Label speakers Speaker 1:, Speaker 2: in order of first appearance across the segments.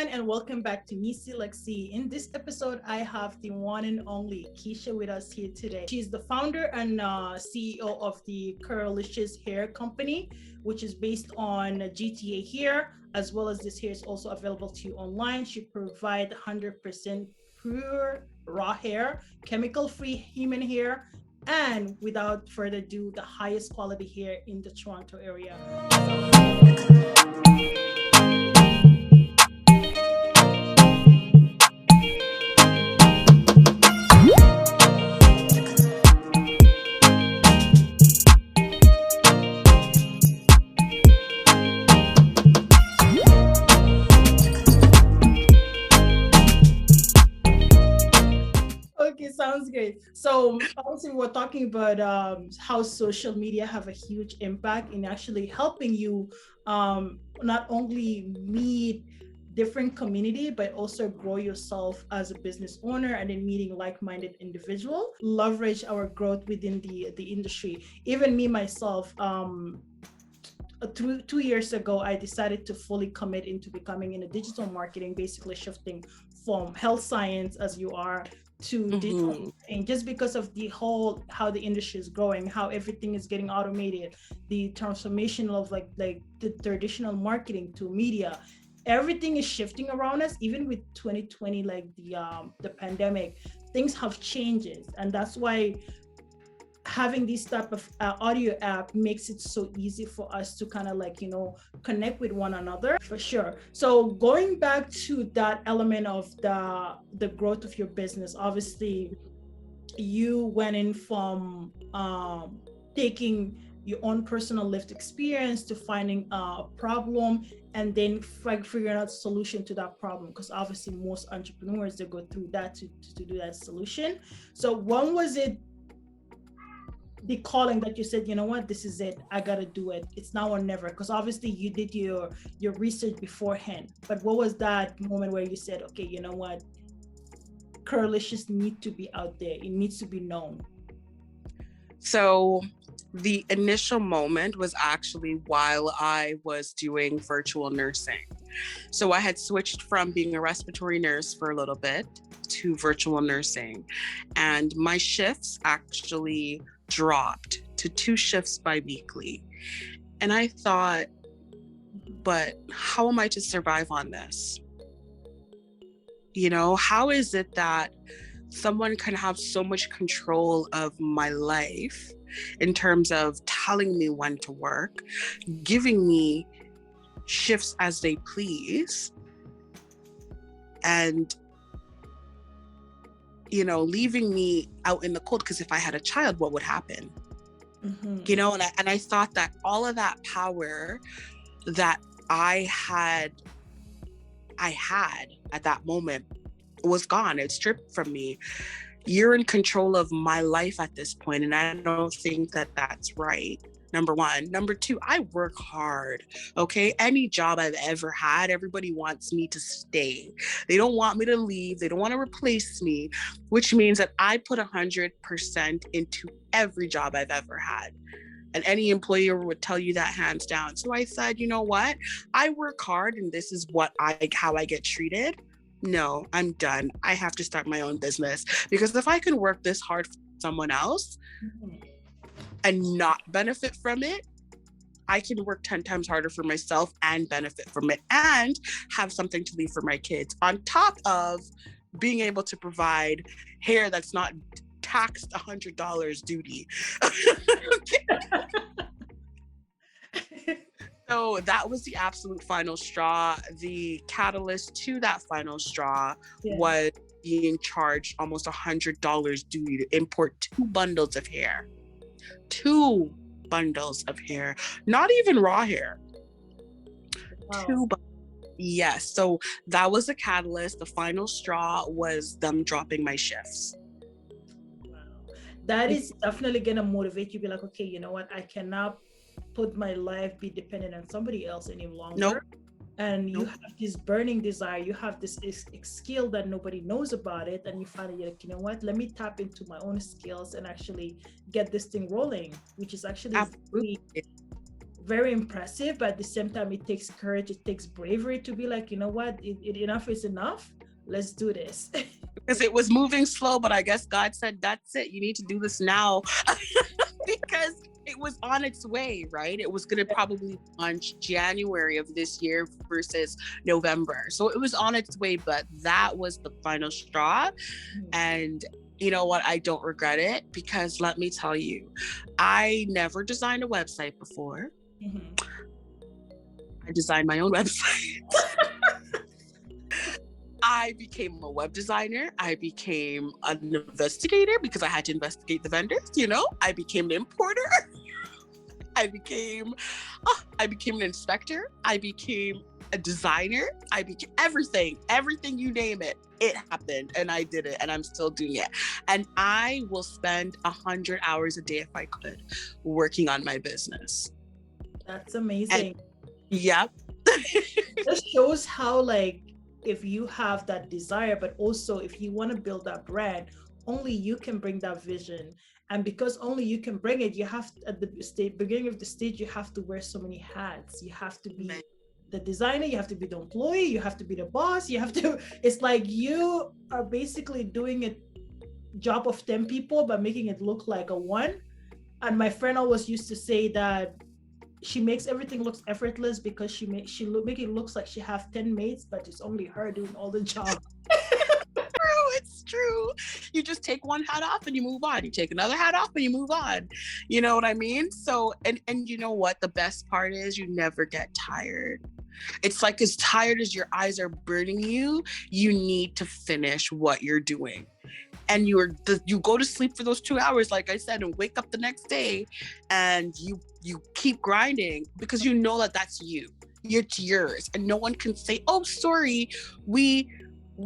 Speaker 1: everyone, and welcome back to Neecee Lexy. In this episode, I have the one and only Keisha with us here today. She's the founder and CEO of the Kurlicious Hair Company, which is based on GTA hair, as well as this hair is also available to you online. She provides 100% pure raw hair, chemical-free human hair, and without further ado, the highest quality hair in the Toronto area. Okay, sounds great. So obviously we're talking about how social media have a huge impact in actually helping you not only meet different community but also grow yourself as a business owner and then meeting like-minded individual, leverage our growth within the industry. Even me myself, 2 years ago, I decided to fully commit into becoming in a digital marketing, basically shifting from health science as you are to digital marketing, just because of the whole how the industry is growing, how everything is getting automated, the transformation of like the traditional marketing to media. Everything is shifting around us, even with 2020, like the pandemic, things have changes, and that's why having this type of audio app makes it so easy for us to kind of like connect with one another, for sure. So going back to that element of the growth of your business, obviously you went in from taking your own personal lived experience to finding a problem and then figuring out a solution to that problem, because obviously most entrepreneurs, they go through that to do that solution. So when was it the calling that you said, you know what, this is it, I gotta do it, it's now or never? Because obviously you did your research beforehand, but what was that moment where you said, okay, you know what, Curlicious need to be out there, it needs to be known?
Speaker 2: So the initial moment was actually while I was doing virtual nursing. So I had switched from being a respiratory nurse for a little bit to virtual nursing, and my shifts actually dropped to 2 shifts bi-weekly. And I thought, but how am I to survive on this? How is it that someone can have so much control of my life in terms of telling me when to work, giving me shifts as they please, and leaving me out in the cold? Because if I had a child, what would happen? And I thought that all of that power that I had at that moment was gone. It stripped from me. You're in control of my life at this point, and I don't think that that's right. Number one. Number two, I work hard, okay? Any job I've ever had, everybody wants me to stay. They don't want me to leave. They don't want to replace me, which means that I put 100% into every job I've ever had. And any employer would tell you that hands down. So I said, you know what? I work hard and this is how I get treated. No, I'm done. I have to start my own business, because if I can work this hard for someone else and not benefit from it, I can work 10 times harder for myself and benefit from it and have something to leave for my kids, on top of being able to provide hair that's not taxed $100 duty. So that was the absolute final straw. The catalyst to that final straw was being charged almost $100 duty to import 2 bundles of hair. 2 bundles of hair, not even raw hair. Wow. Yes. So that was the catalyst. The final straw was them dropping my shifts.
Speaker 1: That is definitely going to motivate you, be like, okay, you know what, I cannot put my life be dependent on somebody else any longer. Nope. And you have this burning desire, you have this skill that nobody knows about it, and you find it, you're like, you know what, let me tap into my own skills and actually get this thing rolling, which is actually very impressive, but at the same time, it takes courage, it takes bravery to be like, you know what, enough is enough. Let's do this.
Speaker 2: Because it was moving slow, but I guess God said, that's it. You need to do this now. Because it was on its way, right? It was going to probably launch January of this year versus November. So it was on its way, but that was the final straw. And you know what? I don't regret it, because let me tell you, I never designed a website before. I designed my own website. I became a web designer. I became an investigator because I had to investigate the vendors, you know? I became an importer. I became an inspector. I became a designer. I became everything you name it. It happened, and I did it, and I'm still doing it. And I will spend 100 hours a day if I could working on my business.
Speaker 1: That's amazing.
Speaker 2: Yep.
Speaker 1: This shows how, like, if you have that desire, but also if you want to build that brand, only you can bring that vision. And because only you can bring it, you have to, at the beginning of the stage, you have to wear so many hats. You have to be the designer, you have to be the employee, you have to be the boss, you have to, it's like you are basically doing a job of 10 people, but making it look like a one. And my friend always used to say that she makes everything looks effortless because she make it looks like she have 10 mates, but it's only her doing all the job.
Speaker 2: It's true. You just take one hat off and you move on. You take another hat off and you move on. You know what I mean? So, and you know what? The best part is you never get tired. It's like, as tired as your eyes are burning you, you need to finish what you're doing. And you go to sleep for those 2 hours, like I said, and wake up the next day, and you keep grinding because you know that that's you. It's yours, and no one can say, "Oh, sorry, we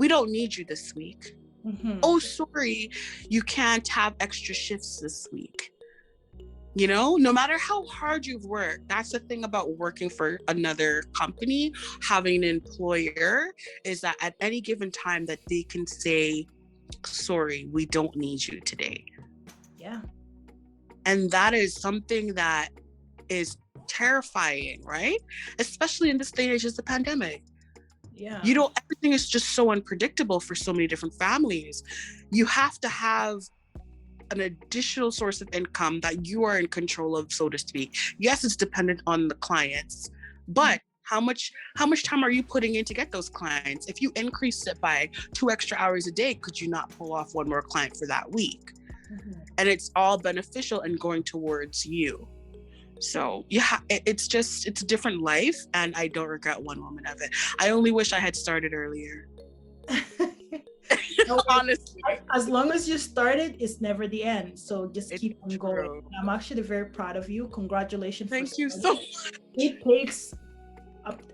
Speaker 2: don't need you this week." Oh, sorry, you can't have extra shifts this week. You know, no matter how hard you've worked, that's the thing about working for another company, having an employer, is that at any given time that they can say, sorry, we don't need you today.
Speaker 1: Yeah.
Speaker 2: And that is something that is terrifying, right? Especially in this day and age, as the pandemic.
Speaker 1: Yeah.
Speaker 2: You know, everything is just so unpredictable for so many different families. You have to have an additional source of income that you are in control of, so to speak. Yes, it's dependent on the clients, but how much time are you putting in to get those clients? If you increase it by 2 extra hours a day, could you not pull off one more client for that week? And it's all beneficial and going towards you. So yeah, it's a different life, and I don't regret one moment of it. I only wish I had started earlier.
Speaker 1: No,
Speaker 2: honestly,
Speaker 1: as long as you started, it's never the end. So just keep on going. I'm actually very proud of you. Congratulations.
Speaker 2: Thank you so much.
Speaker 1: It takes,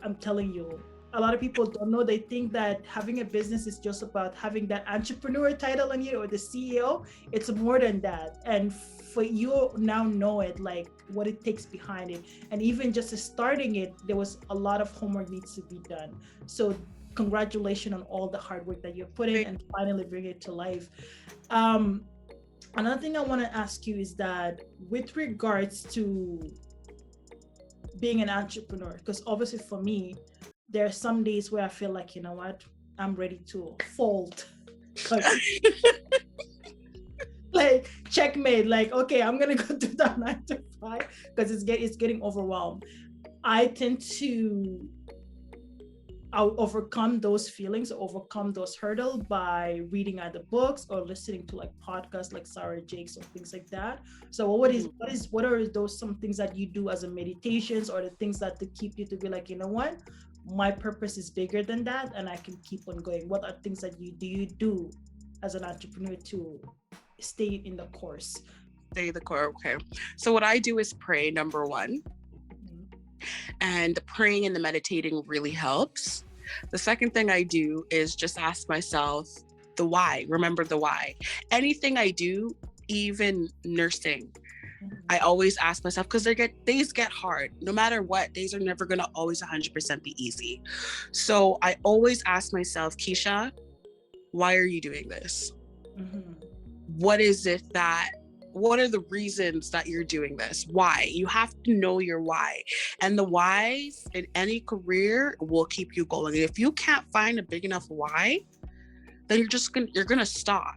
Speaker 1: I'm telling you, a lot of people don't know. They think that having a business is just about having that entrepreneur title on you or the CEO. It's more than that. And for you now know it, like what it takes behind it. And even just starting it, there was a lot of homework needs to be done. So congratulations on all the hard work that you're putting and finally bring it to life. Another thing I want to ask you is that with regards to being an entrepreneur, because obviously for me, there are some days where I feel like, you know what, I'm ready to fold. Like checkmate, like, okay, I'm gonna go do that 9 to 5 because it's getting overwhelmed. I tend to I'll overcome those feelings, overcome those hurdles by reading either books or listening to like podcasts like Sarah Jakes or things like that. So what are those some things that you do as a meditations or the things that to keep you to be like, you know what, my purpose is bigger than that and I can keep on going? What are things that you do as an entrepreneur to stay in the course?
Speaker 2: Stay the core. Okay. So what I do is pray, number one. And the praying and the meditating really helps. The second thing I do is just ask myself the why. Remember the why. Anything I do, even nursing, I always ask myself, because days get hard. No matter what, days are never going to always 100% be easy. So I always ask myself, Keisha, why are you doing this? What is it that what are the reasons that you're doing this? Why? You have to know your why. And the whys in any career will keep you going. If you can't find a big enough why, then you're gonna stop.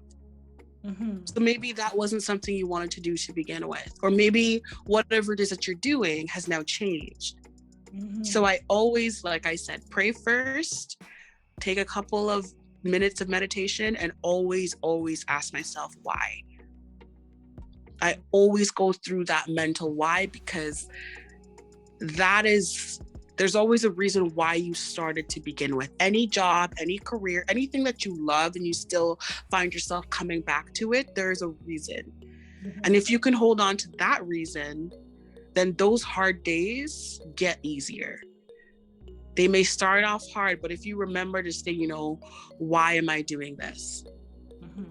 Speaker 1: Mm-hmm.
Speaker 2: So maybe that wasn't something you wanted to do to begin with, or maybe whatever it is that you're doing has now changed.
Speaker 1: Mm-hmm.
Speaker 2: So I always, like I said, pray first, take a couple of minutes of meditation, and always ask myself why. I always go through that mental why, because there's always a reason why you started to begin with. Any job, any career, anything that you love and you still find yourself coming back to it, there's a reason.
Speaker 1: Mm-hmm.
Speaker 2: And if you can hold on to that reason, then those hard days get easier. They may start off hard, but if you remember to say, why am I doing this?
Speaker 1: Mm-hmm.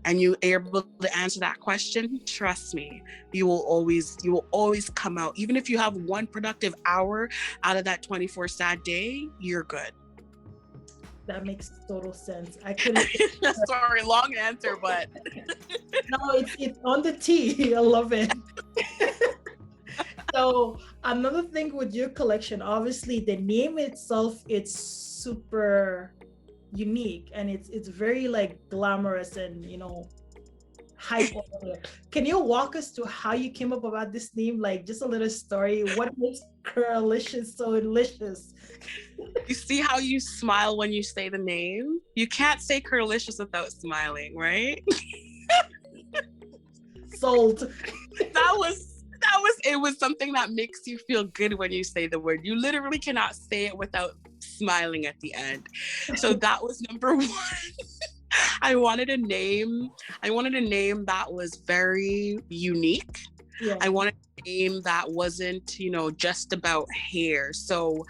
Speaker 2: And you're able to answer that question, trust me, you will always come out. Even if you have one productive hour out of that 24 sad day, you're good.
Speaker 1: That makes total sense. I couldn't.
Speaker 2: Sorry, long answer, but
Speaker 1: no, it's on the T. I love it. So another thing with your collection, obviously the name itself, it's super unique, and it's very like glamorous and hype over it. Can you walk us through how you came up about this name? Like just a little story. What makes Kurlicious so delicious?
Speaker 2: You see how you smile when you say the name? You can't say Kurlicious without smiling, right?
Speaker 1: Sold.
Speaker 2: It was something that makes you feel good when you say the word. You literally cannot say it without smiling at the end. So that was number one. I wanted a name that was very unique.
Speaker 1: Yeah.
Speaker 2: I wanted a name that wasn't, just about hair. So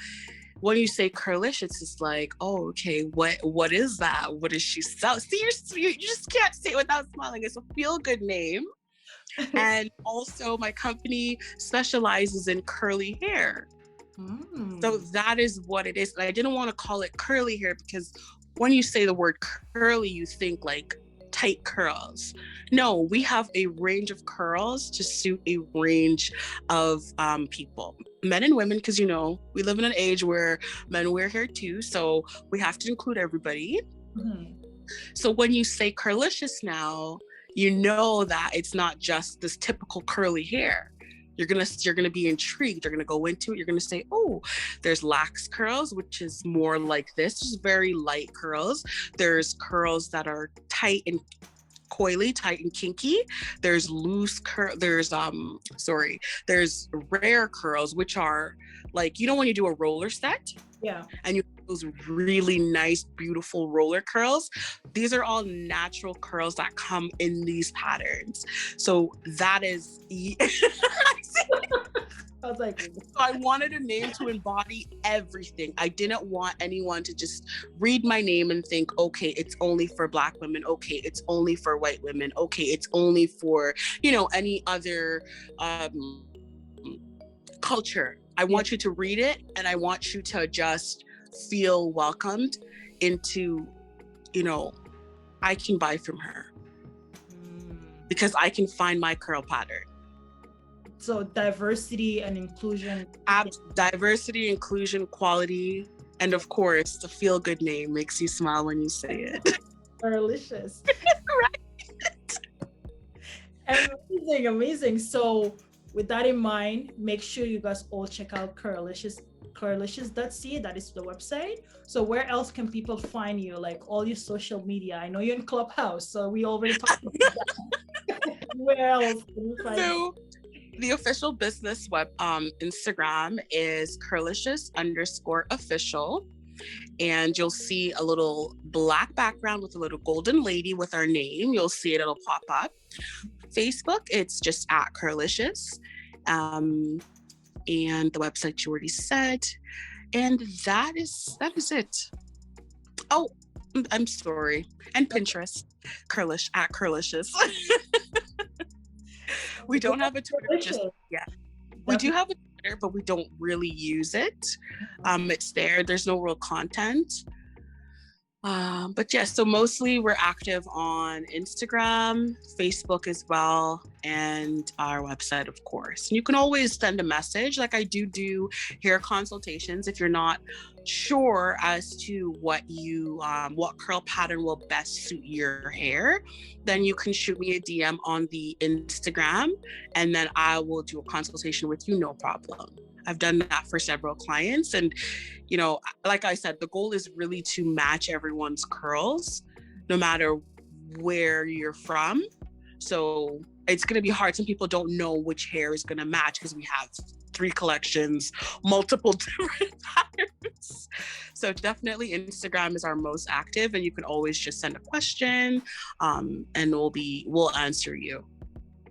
Speaker 2: when you say Kurlicious, it's like, oh, okay, what is that? What does she sell? See, you just can't say it without smiling. It's a feel-good name. And also my company specializes in curly hair. So that is what it is. I didn't want to call it curly hair because when you say the word curly, you think like tight curls. No, we have a range of curls to suit a range of people, men and women, because we live in an age where men wear hair too, so we have to include everybody.
Speaker 1: Mm-hmm.
Speaker 2: So when you say Kurlicious now, you know that it's not just this typical curly hair. You're gonna be intrigued. You're gonna go into it. You're gonna say, oh, there's lax curls, which is more like this, just very light curls. There's curls that are tight and coily, tight and kinky. There's loose there's rare curls, which are like, when you do a roller set,
Speaker 1: yeah,
Speaker 2: and you have those really nice, beautiful roller curls. These are all natural curls that come in these patterns. So that is
Speaker 1: I was like,
Speaker 2: so I wanted a name to embody everything. I didn't want anyone to just read my name and think, okay, it's only for Black women. Okay, it's only for white women. Okay, it's only for, any other culture. I want you to read it, and I want you to just feel welcomed into, I can buy from her because I can find my curl pattern.
Speaker 1: So diversity and inclusion.
Speaker 2: Diversity, inclusion, quality, and of course, the feel-good name makes you smile when you say it.
Speaker 1: Kurlicious.
Speaker 2: Right.
Speaker 1: Amazing. So with that in mind, make sure you guys all check out Kurlicious.ca. That is the website. So where else can people find you? Like all your social media. I know you're in Clubhouse, so we already talked about that. Where else can we find you?
Speaker 2: The official business Instagram is Kurlicious_official. And you'll see a little black background with a little golden lady with our name. You'll see it, it'll pop up. Facebook, it's just @Kurlicious. And the website you already said. And that is it. Oh, I'm sorry. And Pinterest, @Kurlicious. We don't have a Twitter just yet. We do have a Twitter, but we don't really use it. It's there. There's no real content. But yes, so mostly we're active on Instagram, Facebook as well, and our website, of course. And you can always send a message. Like I do hair consultations. If you're not sure as to what curl pattern will best suit your hair, then you can shoot me a DM on the Instagram, and then I will do a consultation with you, no problem. I've done that for several clients, and like I said, the goal is really to match everyone's curls, no matter where you're from. So it's going to be hard. Some people don't know which hair is going to match because we have 3 collections, multiple different patterns. So definitely Instagram is our most active, and you can always just send a question, and we'll answer you.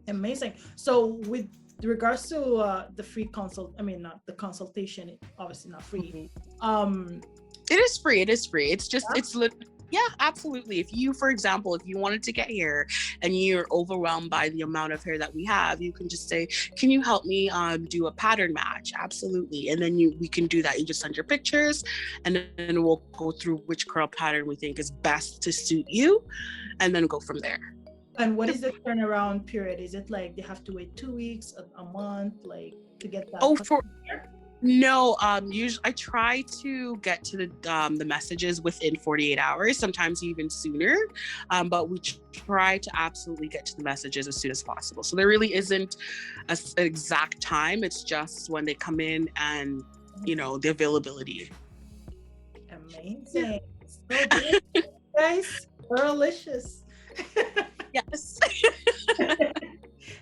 Speaker 1: Amazing. So with regards to the free not the consultation, obviously not free.
Speaker 2: It is free. It's just, yeah, absolutely. If you, for example, if you wanted to get hair and you're overwhelmed by the amount of hair that we have, you can just say, can you help me do a pattern match? Absolutely. And then we can do that. You just send your pictures, and then we'll go through which curl pattern we think is best to suit you, and then go from there.
Speaker 1: And what is the turnaround period? Is it like they have to wait 2 weeks, a month, like to get that?
Speaker 2: No, usually I try to get to the messages within 48 hours, sometimes even sooner. But we try to absolutely get to the messages as soon as possible. So there really isn't an exact time. It's just when they come in and, the availability.
Speaker 1: Amazing. So good, guys. Kurlicious.
Speaker 2: Yes.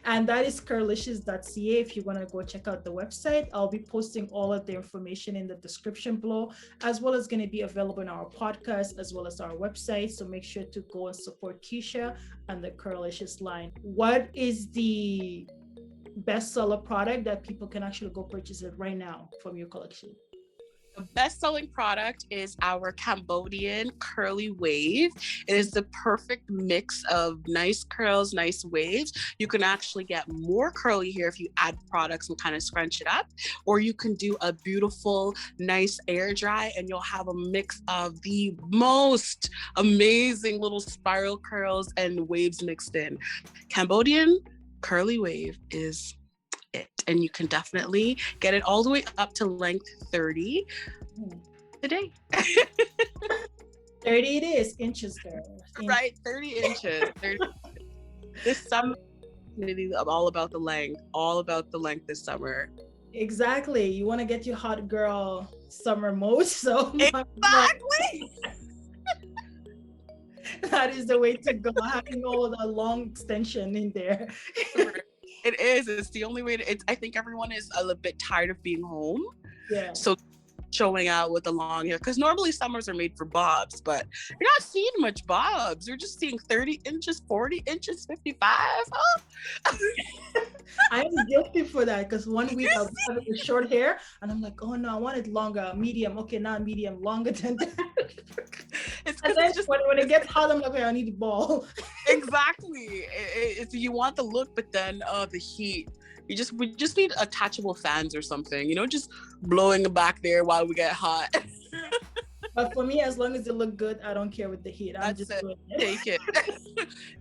Speaker 1: And that is kurlicious.ca. If you want to go check out the website, I'll be posting all of the information in the description below, as well as going to be available in our podcast, as well as our website. So make sure to go and support Keisha and the Kurlicious line. What is the bestseller product that people can actually go purchase it right now from your collection?
Speaker 2: The best-selling product is our Cambodian curly wave. It is the perfect mix of nice curls, nice waves. You can actually get more curly hair if you add products and kind of scrunch it up, or you can do a beautiful, nice air dry, and you'll have a mix of the most amazing little spiral curls and waves mixed in. Cambodian curly wave is it, and you can definitely get it all the way up to length 30 today.
Speaker 1: 30 it is, inches there.
Speaker 2: Right, 30 inches. 30. This summer, all about the length this summer.
Speaker 1: Exactly. You want to get your hot girl summer mode, so
Speaker 2: exactly.
Speaker 1: That is the way to go, having all the long extension in there.
Speaker 2: It is. It's the only way I think everyone is a little bit tired of being home.
Speaker 1: Yeah.
Speaker 2: So showing out with the long hair, because normally summers are made for bobs, but you're not seeing much bobs. You're just seeing 30 inches, 40 inches, 55. Oh.
Speaker 1: I am guilty for that, because one week I was having short hair and I'm like, oh no, I want it longer, medium. Okay, not medium, longer than that. And then just when it gets hot, I'm like, okay, I need a ball.
Speaker 2: Exactly. You want the look, but then the heat. We just need attachable fans or something, just blowing back there while we get hot.
Speaker 1: But for me, as long as it look good, I don't care with the heat. I'm just doing it.
Speaker 2: Take it.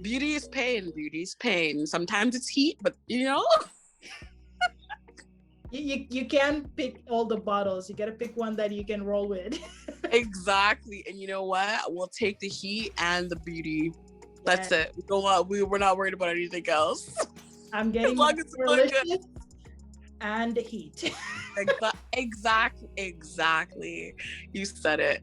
Speaker 2: Beauty is pain. Beauty is pain. Sometimes it's heat, but
Speaker 1: You can't pick all the bottles. You gotta pick one that you can roll with.
Speaker 2: Exactly. And you know what? We'll take the heat and the beauty. That's it. We're not worried about anything else.
Speaker 1: I'm getting
Speaker 2: as long as it's good.
Speaker 1: And the heat.
Speaker 2: Exactly. You said it.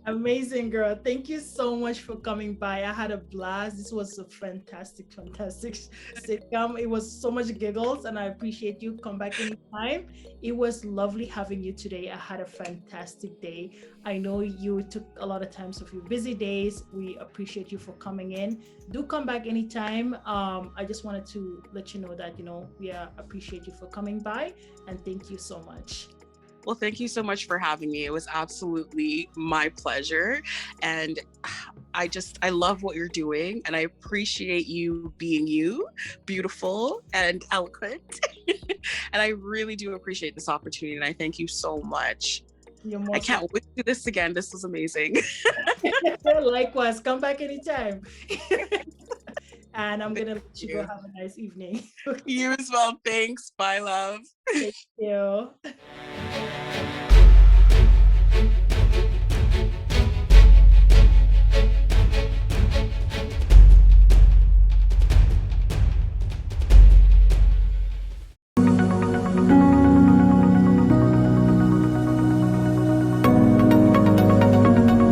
Speaker 1: Amazing, girl. Thank you so much for coming by. I had a blast. This was a fantastic sitcom. It was so much giggles, and I appreciate you. Come back anytime. It was lovely having you today. I had a fantastic day. I know you took a lot of time of your busy days. We appreciate you for coming in. Do come back anytime. I just wanted to let you know that, we appreciate you for coming by, and thank you so much.
Speaker 2: Well, thank you so much for having me. It was absolutely my pleasure. And I love what you're doing. And I appreciate you being you, beautiful and eloquent. And I really do appreciate this opportunity. And I thank you so much.
Speaker 1: You're
Speaker 2: I
Speaker 1: most
Speaker 2: can't wait to do this again. This was amazing.
Speaker 1: likewise. Come back anytime. And I'm gonna let you go
Speaker 2: you.
Speaker 1: have a nice evening.
Speaker 2: You as well. Thanks. Bye, love.
Speaker 1: Thank you.